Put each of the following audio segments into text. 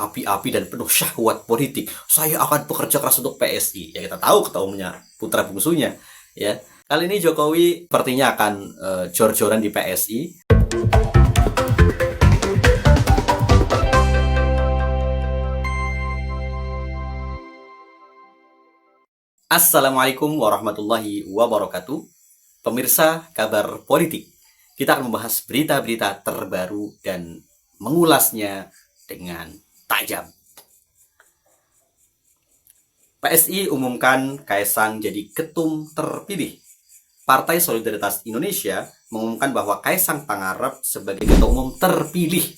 berapi-api dan penuh syahwat politik. Saya akan bekerja keras untuk PSI. Ya kita tahu ketua umumnya putra bungsunya. Ya kali ini Jokowi sepertinya akan jor-joran di PSI. Assalamualaikum warahmatullahi wabarakatuh. Pemirsa kabar politik, kita akan membahas berita-berita terbaru dan mengulasnya dengan tajam. PSI umumkan Kaesang jadi ketum terpilih. Partai Solidaritas Indonesia mengumumkan bahwa Kaesang Pangarep sebagai ketua umum terpilih.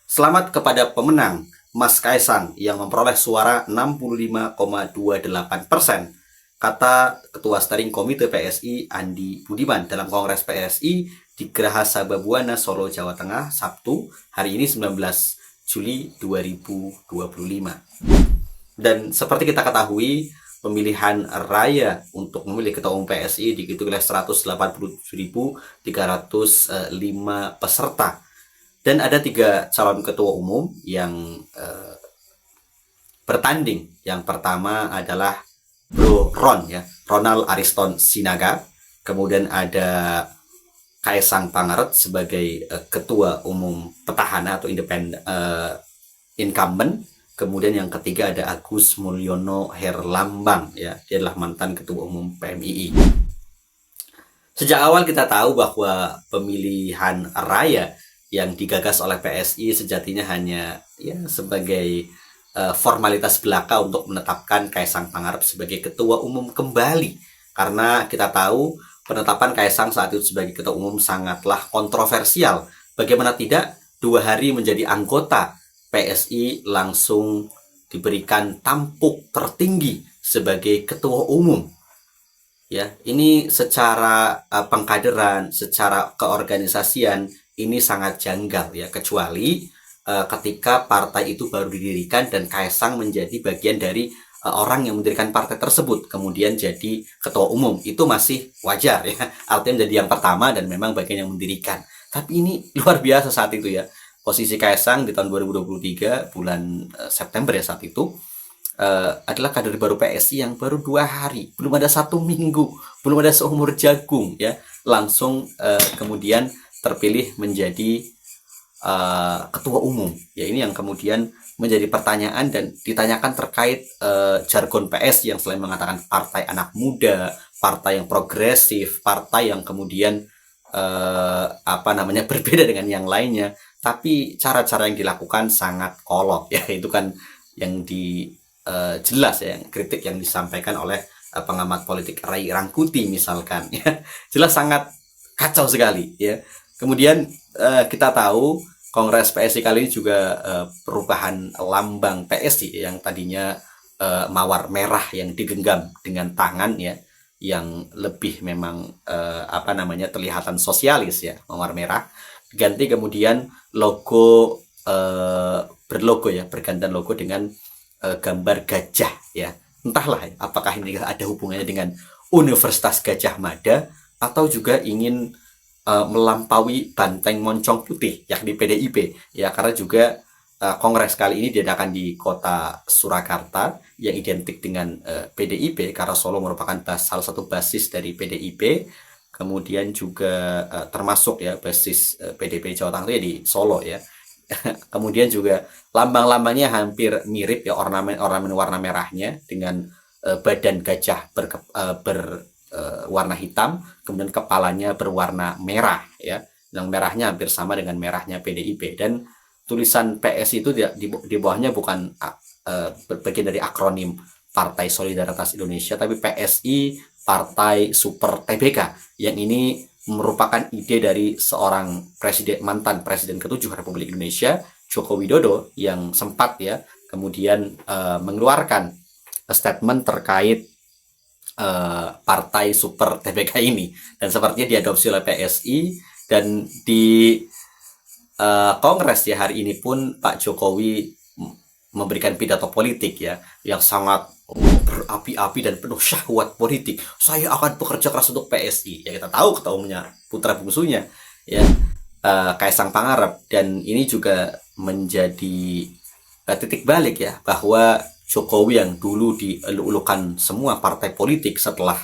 Selamat kepada pemenang Mas Kaesang yang memperoleh suara 65,28%, kata Ketua Steering Komite PSI Andi Budiman dalam Kongres PSI di Geraha Sababwana, Solo, Jawa Tengah, Sabtu, hari ini 19 Juli 2025. Dan seperti kita ketahui, pemilihan raya untuk memilih ketua umum PSI diikuti oleh 187.305 peserta. Dan ada 3 calon ketua umum yang bertanding. Yang pertama adalah Bro Ron, ya, Ronald Ariston Sinaga. Kemudian ada Kaesang Pangarep sebagai ketua umum petahana atau incumbent. Kemudian yang ketiga ada Agus Mulyono Herlambang, ya, dia adalah mantan ketua umum PMII. Sejak awal kita tahu bahwa pemilihan raya yang digagas oleh PSI sejatinya hanya sebagai formalitas belaka untuk menetapkan Kaesang Pangarep sebagai ketua umum kembali. Karena kita tahu penetapan Kaesang saat itu sebagai ketua umum sangatlah kontroversial. Bagaimana tidak, 2 hari menjadi anggota PSI langsung diberikan tampuk tertinggi sebagai ketua umum. Ya, ini secara pengkaderan, secara keorganisasian ini sangat janggal, ya, kecuali ketika partai itu baru didirikan dan Kaesang menjadi bagian dari orang yang mendirikan partai tersebut kemudian jadi ketua umum, itu masih wajar, ya, artinya menjadi yang pertama dan memang bagian yang mendirikan. Tapi ini luar biasa saat itu, ya, posisi Kaesang di tahun 2023 bulan September, ya, saat itu adalah kader baru PSI yang baru 2 hari, belum ada 1 minggu, belum ada seumur jagung, ya, langsung kemudian terpilih menjadi ketua umum. Ya, ini yang kemudian menjadi pertanyaan dan ditanyakan terkait jargon PS yang selain mengatakan partai anak muda, partai yang progresif, partai yang kemudian berbeda dengan yang lainnya, tapi cara-cara yang dilakukan sangat kolot, ya. Itu kan yang jelas, ya, yang kritik yang disampaikan oleh pengamat politik Ray Rangkuti misalkan, ya, jelas sangat kacau sekali, ya. Kemudian kita tahu Kongres PSI kali ini juga perubahan lambang PSI yang tadinya mawar merah yang digenggam dengan tangan, ya, yang lebih memang terlihatan sosialis, ya, mawar merah, diganti kemudian logo berlogo, ya, bergantian logo dengan gambar gajah, ya. Entahlah, ya, apakah ini ada hubungannya dengan Universitas Gajah Mada atau juga ingin melampaui banteng moncong putih yakni PDIP, ya, karena juga kongres kali ini diadakan di kota Surakarta yang identik dengan PDIP karena Solo merupakan salah satu basis dari PDIP, kemudian juga termasuk, ya, basis PDIP Jawa Tengah di Solo, ya. Kemudian juga lambang-lambangnya hampir mirip, ya, ornamen warna merahnya dengan badan gajah warna hitam, kemudian kepalanya berwarna merah, ya, yang merahnya hampir sama dengan merahnya PDIP, dan tulisan PS itu di bawahnya bukan bagian dari akronim Partai Solidaritas Indonesia, tapi PSI Partai Super TBK, yang ini merupakan ide dari seorang mantan presiden ke-7 Republik Indonesia, Joko Widodo, yang sempat, ya, kemudian mengeluarkan statement terkait Partai Super TBK ini, dan sepertinya diadopsi oleh PSI. Dan di Kongres, ya, hari ini pun Pak Jokowi memberikan pidato politik, ya, yang sangat berapi-api dan penuh syahwat politik. Saya akan bekerja keras untuk PSI. Ya, kita tahu ketua umumnya putra bungsunya, ya, Kaesang Pangarep, dan ini juga menjadi titik balik ya, bahwa Jokowi yang dulu dieluk-elukan semua partai politik setelah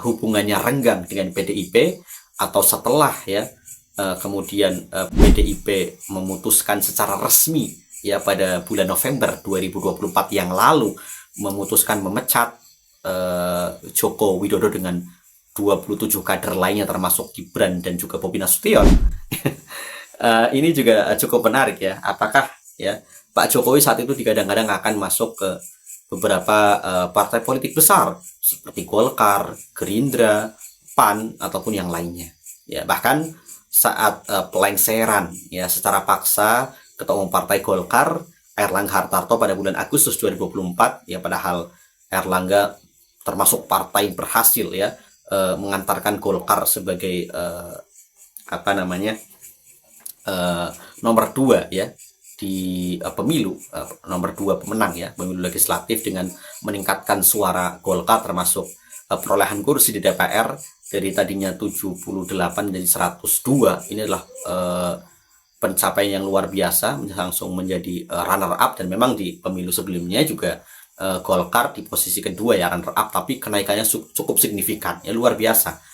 hubungannya renggang dengan PDIP, atau setelah ya kemudian PDIP memutuskan secara resmi ya pada bulan November 2024 yang lalu, memutuskan memecat Joko Widodo dengan 27 kader lainnya termasuk Gibran dan juga Bobi Nasution. Ini juga cukup menarik ya. Apakah ya Pak Jokowi saat itu digadang-gadang akan masuk ke beberapa partai politik besar seperti Golkar, Gerindra, PAN ataupun yang lainnya. Ya, bahkan saat pelengseran ya secara paksa Ketua Umum Partai Golkar Erlangga Hartarto pada bulan Agustus 2024, ya padahal Erlangga termasuk partai yang berhasil ya mengantarkan Golkar sebagai nomor 2 ya di pemilu, nomor 2 pemenang ya pemilu legislatif dengan meningkatkan suara Golkar termasuk perolehan kursi di DPR dari tadinya 78 menjadi 102. Ini adalah pencapaian yang luar biasa, langsung menjadi runner up, dan memang di pemilu sebelumnya juga Golkar di posisi kedua ya runner up, tapi kenaikannya cukup signifikan ya, luar biasa.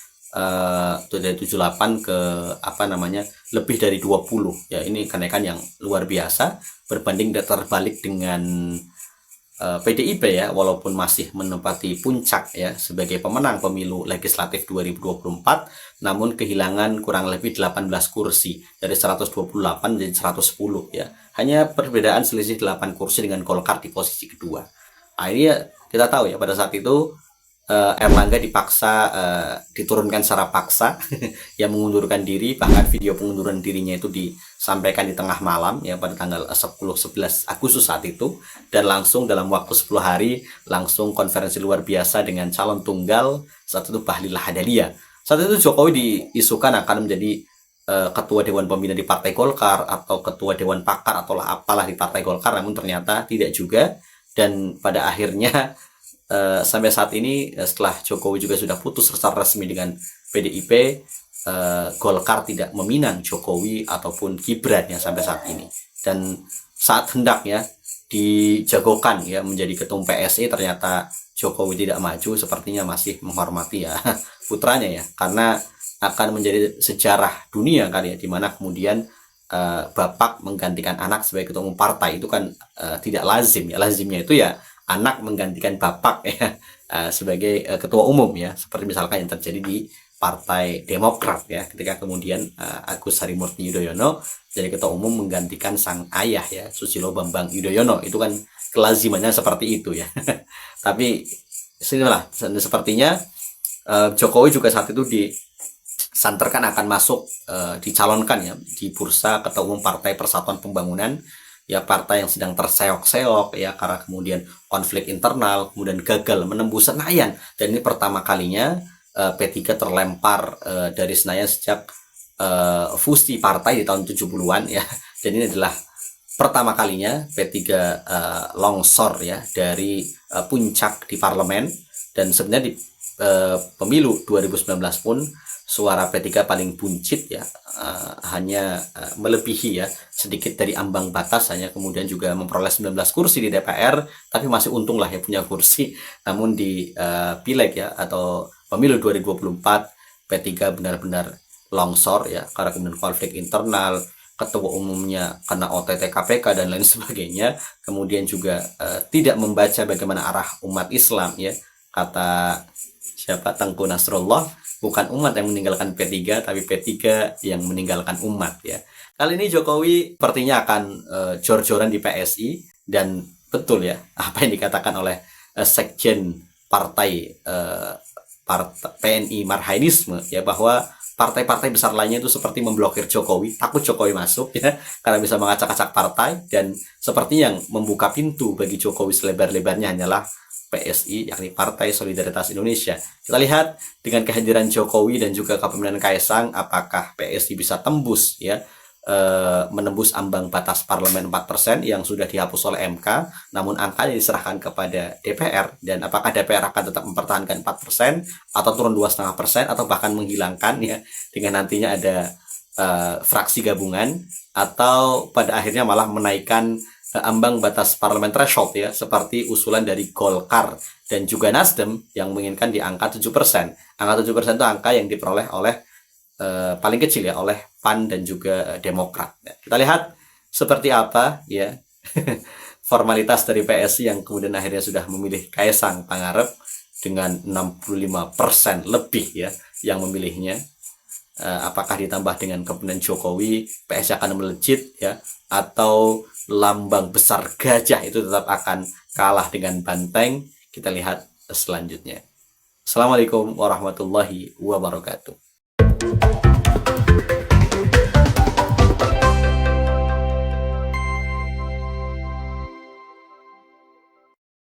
Dari 78 ke lebih dari 20 ya, ini kenaikan yang luar biasa berbanding terbalik dengan PDIP ya, walaupun masih menempati puncak ya sebagai pemenang pemilu legislatif 2024, namun kehilangan kurang lebih 18 kursi dari 128 menjadi 110 ya. Hanya perbedaan selisih 8 kursi dengan Golkar di posisi kedua. Akhirnya kita tahu ya pada saat itu Erlangga dipaksa diturunkan secara paksa yang mengundurkan diri, bahkan video pengunduran dirinya itu disampaikan di tengah malam ya pada tanggal 11 Agustus saat itu, dan langsung dalam waktu 10 hari langsung konferensi luar biasa dengan calon tunggal saat itu Bahlil Lahadalia. Saat itu Jokowi diisukan akan menjadi ketua Dewan Pembina di Partai Golkar atau ketua Dewan Pakar atau apalah di Partai Golkar, namun ternyata tidak juga, dan pada akhirnya sampai saat ini setelah Jokowi juga sudah putus secara resmi dengan PDIP, Golkar tidak meminang Jokowi ataupun Gibran ya sampai saat ini. Dan saat hendaknya dijagokan ya menjadi ketum PSI, ternyata Jokowi tidak maju, sepertinya masih menghormati ya putranya ya, karena akan menjadi sejarah dunia kali ya, dimana kemudian bapak menggantikan anak sebagai ketua umum partai itu kan tidak lazim ya. Lazimnya itu ya anak menggantikan bapak ya sebagai ketua umum ya, seperti misalkan yang terjadi di Partai Demokrat ya, ketika kemudian Agus Harimurti Yudhoyono jadi ketua umum menggantikan sang ayah ya Susilo Bambang Yudhoyono. Itu kan kelazimannya seperti itu ya. Tapi sinilah sepertinya Jokowi juga saat itu disanterkan akan masuk dicalonkan ya di bursa ketua umum Partai Persatuan Pembangunan ya, partai yang sedang terseok-seok ya karena kemudian konflik internal, kemudian gagal menembus Senayan, dan ini pertama kalinya P3 terlempar dari Senayan sejak fusi partai di tahun 70-an ya, dan ini adalah pertama kalinya P3 longsor ya dari puncak di parlemen, dan sebenarnya di pemilu 2019 pun suara P3 paling buncit ya, hanya melebihi ya sedikit dari ambang batas, hanya kemudian juga memperoleh 19 kursi di DPR, tapi masih untung lah ya punya kursi. Namun di pileg ya atau pemilu 2024 P3 benar-benar longsor ya karena kemudian konflik internal, ketua umumnya kena OTT KPK dan lain sebagainya, kemudian juga tidak membaca bagaimana arah umat Islam ya, kata siapa, Tengku Nasrullah, bukan umat yang meninggalkan P3 tapi P3 yang meninggalkan umat ya. Kali ini Jokowi sepertinya akan jor-joran di PSI, dan betul ya apa yang dikatakan oleh sekjen partai PNI Marhainisme ya, bahwa partai-partai besar lainnya itu seperti memblokir Jokowi, takut Jokowi masuk ya karena bisa mengacak-acak partai, dan seperti yang membuka pintu bagi Jokowi selebar-lebarnya hanyalah PSI, yakni Partai Solidaritas Indonesia. Kita lihat dengan kehadiran Jokowi dan juga kepemimpinan Kaisang, apakah PSI bisa tembus ya menembus ambang batas parlemen 4% yang sudah dihapus oleh MK, namun angkanya diserahkan kepada DPR, dan apakah DPR akan tetap mempertahankan 4% atau turun 2,5% atau bahkan menghilangkan ya dengan nantinya ada fraksi gabungan, atau pada akhirnya malah menaikkan ambang batas parlemen threshold ya, seperti usulan dari Golkar dan juga Nasdem yang menginginkan di angka 7%. Angka 7% itu angka yang diperoleh oleh paling kecil ya oleh PAN dan juga Demokrat. Kita lihat seperti apa ya formalitas dari PSI yang kemudian akhirnya sudah memilih Kaisang Pangarep dengan 65% lebih ya yang memilihnya. Apakah ditambah dengan kepemimpinan Jokowi, PSI akan melejit ya, atau lambang besar gajah itu tetap akan kalah dengan banteng? Kita lihat selanjutnya. Assalamualaikum warahmatullahi wabarakatuh.